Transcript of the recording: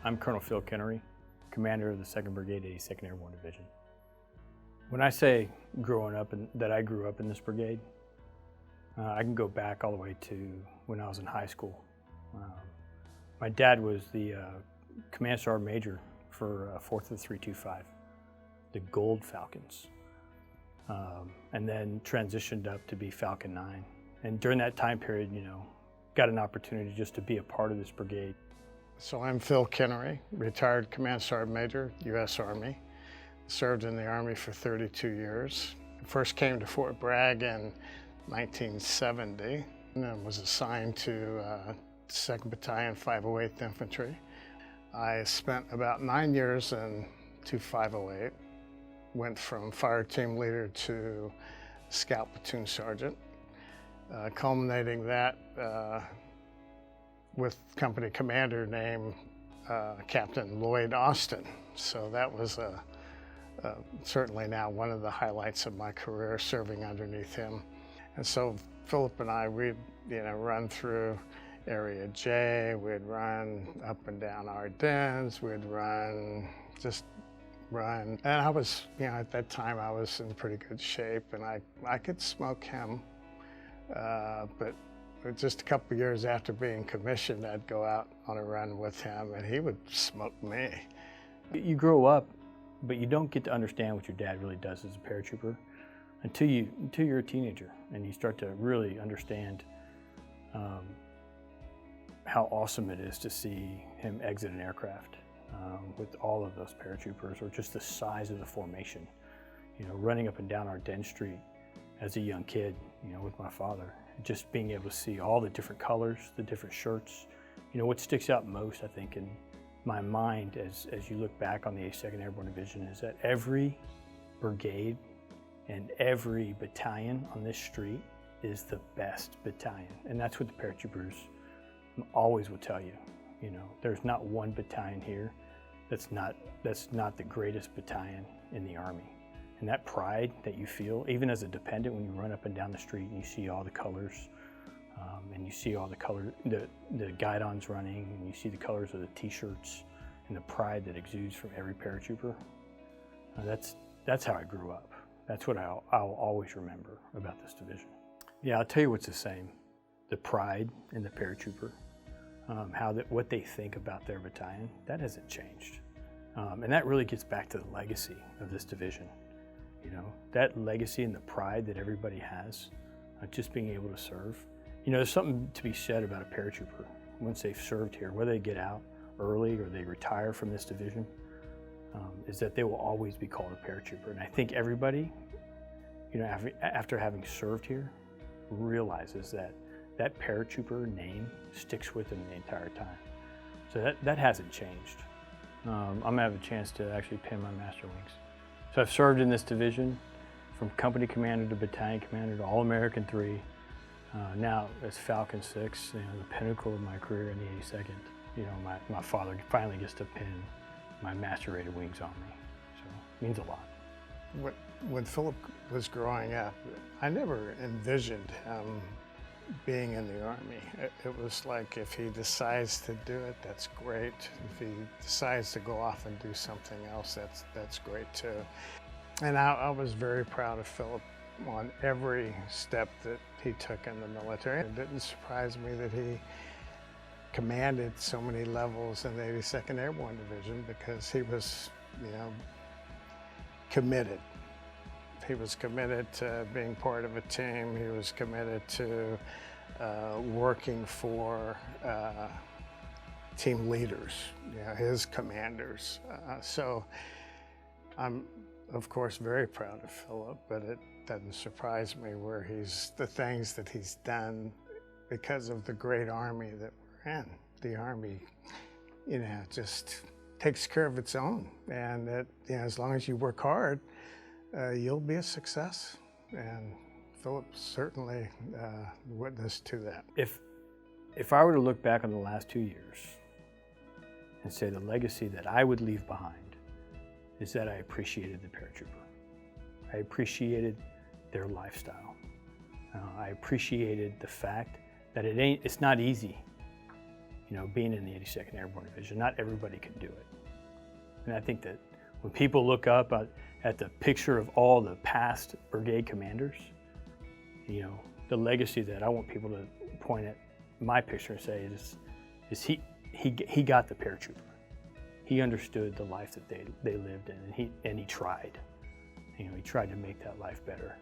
I'm Colonel Phillip Kiniery, commander of the 2nd Brigade, 82nd Airborne Division. When I say growing up that I grew up in this brigade, I can go back all the way to when I was in high school. My dad was the Command Sergeant Major for 4th of 325, the Gold Falcons, and then transitioned up to be Falcon 9. And during that time period, got an opportunity just to be a part of this brigade. So I'm Phil Kiniery, retired Command Sergeant Major, U.S. Army. Served in the Army for 32 years. First came to Fort Bragg in 1970 and then was assigned to 2nd Battalion, 508th Infantry. I spent about 9 years in 2508. Went from fire team leader to scout platoon sergeant, culminating that with company commander named Captain Lloyd Austin. So that was certainly now one of the highlights of my career, serving underneath him. And so Phillip and I, we'd run through Area J, we'd run up and down Ardennes, we'd run. And I was, at that time I was in pretty good shape and I could smoke him, but just a couple of years after being commissioned, I'd go out on a run with him and he would smoke me. You grow up, but you don't get to understand what your dad really does as a paratrooper until you're a teenager and you start to really understand how awesome it is to see him exit an aircraft with all of those paratroopers, or just the size of the formation. Running up and down Ardennes Street as a young kid, with my father, just being able to see all the different colors, the different shirts. What sticks out most, I think, in my mind as you look back on the 82nd Airborne Division is that every brigade and every battalion on this street is the best battalion. And that's what the paratroopers always will tell you. There's not one battalion here that's not the greatest battalion in the Army. And that pride that you feel, even as a dependent, when you run up and down the street and you see all the colors, and you see all the color, the guidons running, and you see the colors of the t-shirts, and the pride that exudes from every paratrooper. That's how I grew up. That's what I'll always remember about this division. Yeah, I'll tell you what's the same: the pride in the paratrooper, what they think about their battalion. That hasn't changed, and that really gets back to the legacy of this division. That legacy and the pride that everybody has, just being able to serve. There's something to be said about a paratrooper once they've served here, whether they get out early or they retire from this division, is that they will always be called a paratrooper. And I think everybody, after having served here, realizes that paratrooper name sticks with them the entire time. So that hasn't changed. I'm gonna have a chance to actually pin my master wings. So I've served in this division from company commander to battalion commander to All-American 3. Now as Falcon 6, the pinnacle of my career in the 82nd. My father finally gets to pin my master rated wings on me. So it means a lot. When Phillip was growing up, I never envisioned him being in the Army. It was like, if he decides to do it, that's great. If he decides to go off and do something else, that's great too. And I was very proud of Phillip on every step that he took in the military. It didn't surprise me that he commanded so many levels in the 82nd Airborne Division, because he was, committed. He was committed to being part of a team. He was committed to working for team leaders, his commanders. So I'm, of course, very proud of Phillip, but it doesn't surprise me the things that he's done because of the great Army that we're in. The Army, just takes care of its own, and that, as long as you work hard, you'll be a success. And Phillip certainly witnessed to that. If I were to look back on the last 2 years and say the legacy that I would leave behind is that I appreciated the paratrooper. I appreciated their lifestyle. I appreciated the fact that it's not easy you know, being in the 82nd Airborne Division. Not everybody can do it. And I think that when people look up at the picture of all the past brigade commanders, you know, the legacy that I want people to point at my picture and say is he got the paratrooper. He understood the life that they lived in, and he tried. You know, he tried to make that life better.